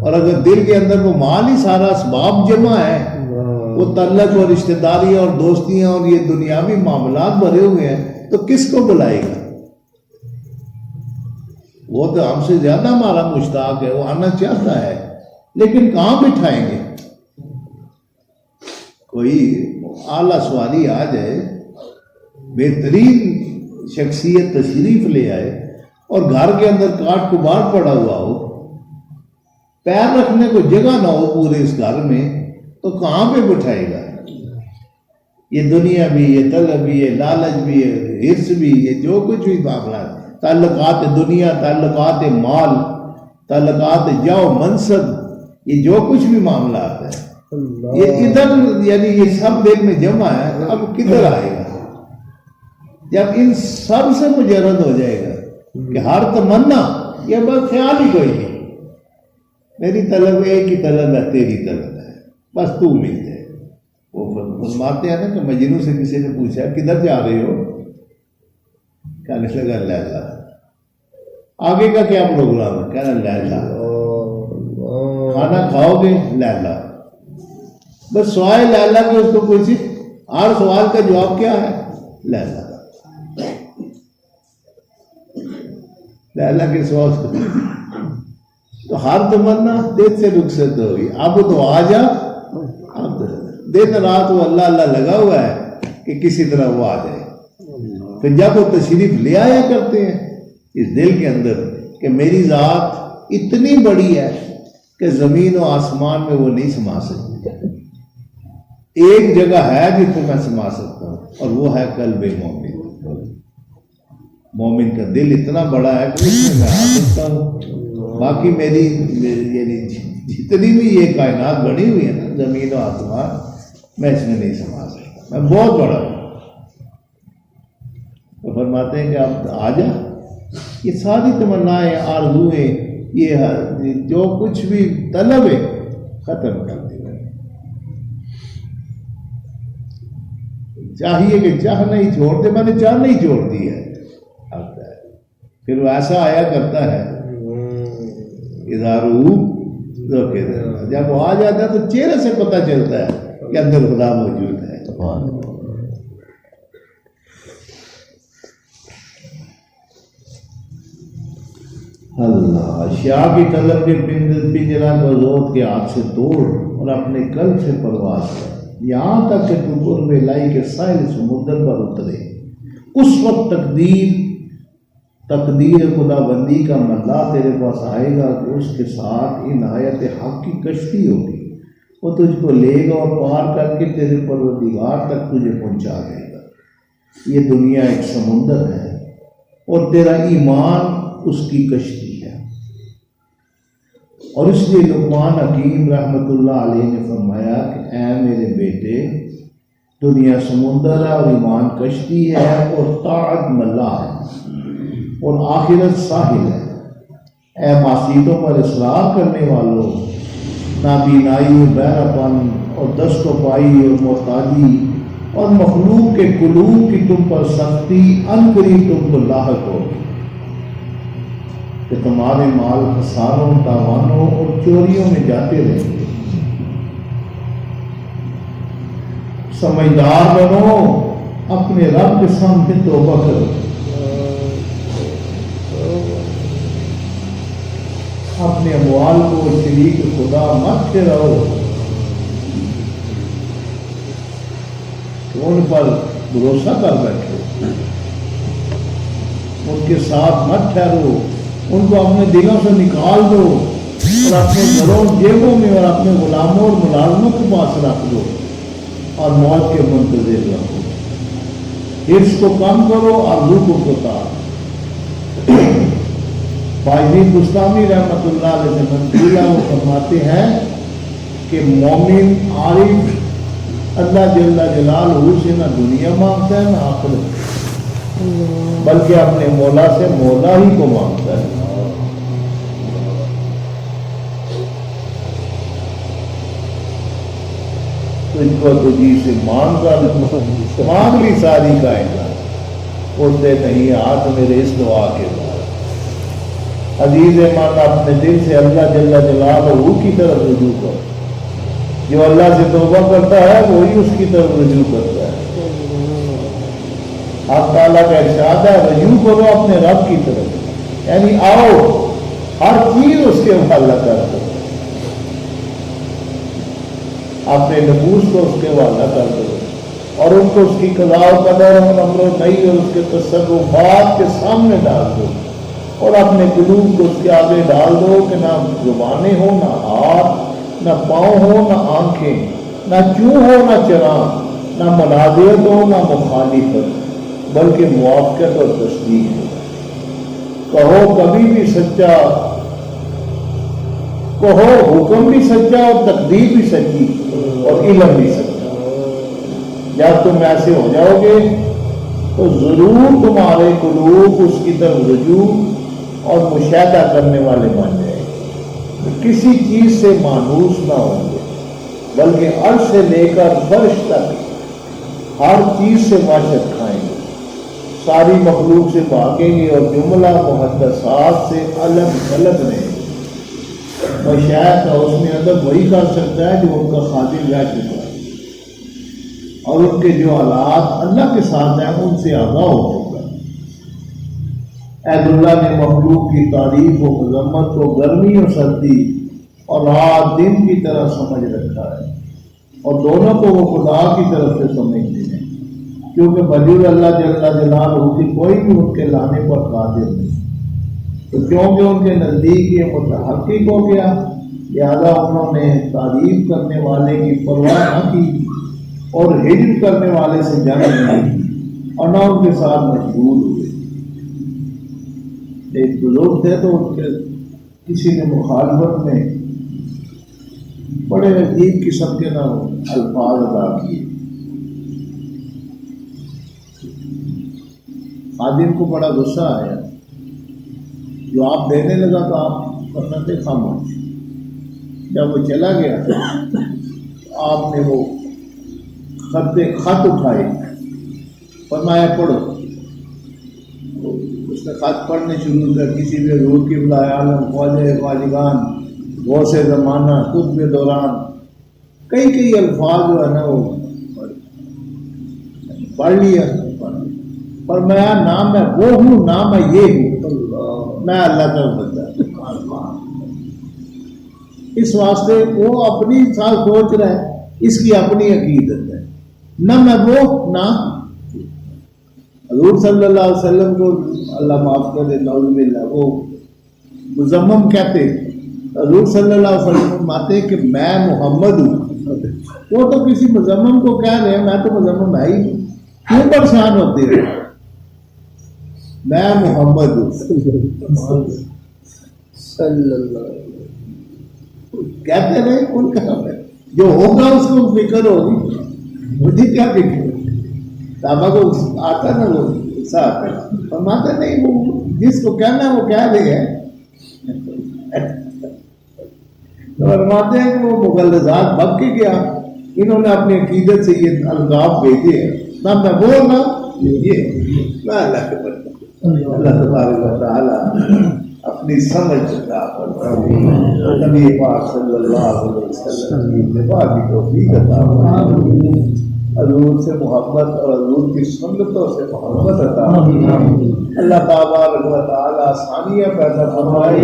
اور اگر دل کے اندر وہ مال ہی سارا اسباب جمع ہے، وہ تعلق اور رشتہ داریاں اور دوستیاں اور یہ دنیاوی معاملات بھرے ہوئے ہیں، تو کس کو بلائے گا؟ وہ تو ہم سے زیادہ ہمارا مشتاق ہے، وہ آنا چاہتا ہے، لیکن کہاں بٹھائیں گے؟ کوئی اعلیٰ سواری آ جائے، بہترین شخصیت تشریف لے آئے اور گھر کے اندر کاٹ کباڑ پڑا ہوا ہو، پیر رکھنے کو جگہ نہ ہو پورے اس گھر میں، تو کہاں پہ بٹھائے گا؟ یہ دنیا بھی، یہ طلب بھی، یہ لالچ بھی، یہ حرص بھی، یہ جو کچھ بھی معاملات، تعلقات دنیا، تعلقات مال، تعلقات جاؤ منصب، یہ جو کچھ بھی معاملات ہیں، یہ ادھر یعنی یہ سب دل میں جمع ہے. اب کدھر آئے گا جب ان سب سے مجرد ہو جائے گا کہ ہر تمنا یہ بس خیال ہی کوئی نہیں، میری طلب ایک ہی طلب ہے، تیری طلب ہے، بس تو مل جائے. وہ فرماتے ہیں نا کہ مجنوں سے کسی نے پوچھا کدھر جا رہے ہو؟ کہنے لگا لیلا. آگے کا کیا پروگرام ہے؟ کہنا لیلا. کھانا کھاؤ گے؟ لیلا. بس سوائے لیلا کے اس کو کوئی ہر سوال کا جواب کیا ہے؟ لیلا. لیلا کے سوال تو ہر تمنا دل سے رخصت ہوگی. اب تو آ جا. اب دن رات وہ اللہ اللہ لگا ہوا ہے کہ کسی طرح وہ آ جائے. پھر جب وہ تشریف لے آیا کرتے ہیں اس دل کے اندر کہ میری ذات اتنی بڑی ہے کہ زمین و آسمان میں وہ نہیں سما سکتی، ایک جگہ ہے جتنے میں سما سکتا ہوں، اور وہ ہے قلب مومن. مومن کا دل اتنا بڑا ہے کہ اس میں آ سکتا ہوں. باقی میری یعنی جتنی بھی یہ کائنات بڑی ہوئی ہے نا، زمین و آسمان، میں اس میں نہیں سما سکتا، میں بہت بڑا ہوں. تو فرماتے ہیں کہ اب آ جا. یہ ساری تمنائیں، آرزوئیں، یہ جو کچھ بھی طلب ہے ختم کر دے. چاہیے کہ چاہ نہیں چھوڑ دے، میں نے چاہ نہیں چھوڑ دی ہے. پھر وہ ایسا آیا کرتا ہے ادارو، جب وہ آ جاتا ہے تو چہرے سے پتہ چلتا ہے کہ اندر خدا موجود ہے. اللہ اشیاء کی طلب کے پنجرا کو زود کے ہاتھ سے توڑ اور اپنے قلب سے پرواز کر، یہاں تک کہ تو قرب الہی کے ساحل سمندر پر اترے۔ اس وقت تقدیر خدا بندی کا ملا تیرے پاس آئے گا کہ اس کے ساتھ عنایت حق کی کشتی ہوگی، وہ تجھ کو لے گا اور پار کر کے تیرے پروردگار تک تجھے پہنچا دے گا۔ یہ دنیا ایک سمندر ہے اور تیرا ایمان اس کی کشتی ہے۔ اور اس لیے لقمان حکیم رحمۃ اللہ علیہ نے فرمایا کہ اے میرے بیٹے، دنیا سمندر ہے اور ایمان کشتی ہے اور طاعت ملا ہے اور آخرت ساحل ہے۔ اے معصیتوں پر اصرار کرنے والوں، نابینائی، بہراپن اور دست و پائی اور محتاجی اور مخلوق کے قلوب کی تم پر سختی عنقریب تم کو لاحق ہوگی کہ تمہارے مال خساروں، تاوانوں اور چوریوں میں جاتے رہیں گے۔ سمجھدار بنو، اپنے رب کے سامنے توبہ کرو، اپنے اموال کو شریک خدا مت ٹھہراؤ، ان پر بھروسہ کر بیٹھو، ان کے ساتھ مت ٹھہرو، ان کو اپنے دلوں سے نکال دو اور اپنے گھروں، جیبوں میں اور اپنے غلاموں اور ملازموں کے پاس رکھ دو اور موت کے منتظر رکھو۔ حرص کو کم کرو اور روح کو اتار۔ بھائی بستانی رحمۃ اللہ علیہ سے منقولہ وہ فرماتے ہیں کہ مومن عارف اللہ جل جلالہ سے نہ دنیا مانگتا ہے نہ آخرت، بلکہ اپنے مولا سے مولا ہی کو مانگتا ہے۔ تجھ کو تجھی سے مانگ لی ساری کائنات، اٹھتے نہیں ہاتھ میرے اس دعا کے بعد۔ عزیز مان اپنے دل سے اللہ جل جلالہ کی طرف رجوع کر، جو اللہ سے توبہ کرتا ہے وہی اس کی طرف رجوع کرتا ہے۔ حق تعالیٰ کا ارشاد ہے رجوع کرو اپنے رب کی طرف، یعنی آؤ ہر چیز اس کے حوالہ کر دو، اپنے نفوس کو اس کے حوالہ کر دو اور ان کو اس کی قضاء و قدر اور امر و نہی اور اس کے تصرفات کے سامنے ڈال دو اور اپنے قلوب کو اس کے آگے ڈال دو کہ نہ زبانیں ہوں، نہ ہاتھ، نہ پاؤں ہو، نہ آنکھیں، نہ چوں ہو، نہ چران، نہ منازعت ہو، نہ مخالفت، بلکہ موافقت اور تصدیق ہو۔ کہو کبھی بھی سچا، کہو حکم بھی سچا اور تقدیر بھی سچی اور علم بھی سچا۔ جب تم ایسے ہو جاؤ گے تو ضرور تمہارے قلوب اس کی طرف رجوع اور مشاہدہ کرنے والے بن جائیں گے، کسی چیز سے مانوس نہ ہوں گے، بلکہ عرش سے لے کر فرش تک ہر چیز سے معاشرت کھائیں گے، ساری مخلوق سے بھاگیں گے اور جملہ محدثات سے الگ الگ رہیں گے۔ مشاہد کا حسن ادب وہی کر سکتا ہے جو ان کا خادم رہ چکا ہے اور ان کے جو حالات اللہ کے ساتھ ہیں ان سے آگاہ ہو چکا ہے۔ عید اللہ نے مخلوق کی تعریف و مذمت کو گرمی اور سردی اور رات دن کی طرح سمجھ رکھا ہے، اور دونوں کو وہ خدا کی طرف سے سمجھتے ہیں، کیونکہ بغیر اللہ جل جلالہ کی کوئی بھی ان کے لانے پر قادر نہیں، تو کیونکہ ان کے نزدیک یہ متحقق ہو گیا، لہذا انہوں نے تعریف کرنے والے کی پرواہ نہ کی اور ہجر کرنے والے سے جنگ نہیں کی اور نہ ان کے ساتھ مشغول ہوئے۔ ایک بزرگ تھے تو ان کے کسی نے مخالفت میں بڑے عجیب قسم کے نہ الفاظ ادا کیے، خادم کو بڑا غصہ آیا، جو آپ دینے لگا تو آپ کرنا تھے خاموش۔ جب وہ چلا گیا آپ نے وہ خط اٹھائے، فرمایا پڑھو۔ اس نے خط پڑھنے شروع کر، کسی بھی حضور کی بلائے عالم، خواجہ خواجگان، غوث زمانہ، قطب دوران، کئی الفاظ جو ہے نا وہ پڑھ لیا۔ فرمایا نہ میں وہ ہوں نہ میں یہ ہوں، اللہ میں اللہ کا بندہ. اس واسطے وہ اپنی ساتھ سوچ رہا ہے, اس کی اپنی عقیدت ہے, نہ میں وہ نہ حضور صلی اللہ علیہ وسلم کو اللہ معاف کر دے, نعوذ باللہ, وہ مزمم کہتے, حضور صلی اللہ علیہ وسلم فرماتے کہ میں محمد ہوں. وہ تو کسی مزمم کو کہہ رہے ہیں, میں تو مزمم ہے ہی نہیں, کیوں پریشان ہوتے ہیں؟ میں محمد ہوں صلی اللہ علیہ وسلم کہتے رہے, کون کہا ہے جو ہوگا اس کو فکر ہوگی, مجھے کیا فکر. صحابہ کو آتا نا وہ صاحب فرماتے نہیں, وہ جس کو کہنا ہے وہ کہہ دے گا. فرماتے ہیں کہ وہ مغلظات بک کے گیا, انہوں نے اپنی عقیدت سے یہ القاب بھیجے ہیں, نہ میں وہ نہ یہ. میں اللہ کے بندہ, اللہ تبارک و تعالی اپنی سمجھ عطا فرمائے, نبی پاک صلی اللہ علیہ وسلم کی اتباع کی توفیق عطا فرمائے, حضور سے محبت اور حضور کی سنتوں سے محبت عطا فرمائے. اللہ تبارک و تعالی آسانیاں پیدا فرمائے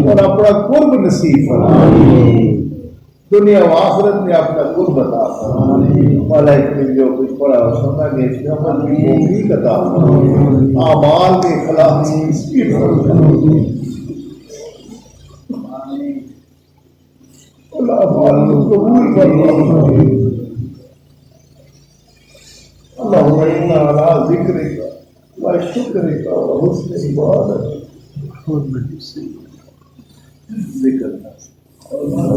اور اپنا قرب نصیب فرمائے, دنیا و آخرت میں اپنا قرب عطا فرمائے. ملائک نے جو کچھ پڑھا سنا گے اس میں عمل کی توفیق عطا فرمائے, اعمال کے اخلاص کی تسبیح فرمائے. اللہ اعمال کو قبول فرمائے. اللهم انا على ذكرك وشكرك وحسن عبادتك. ذکر اللہ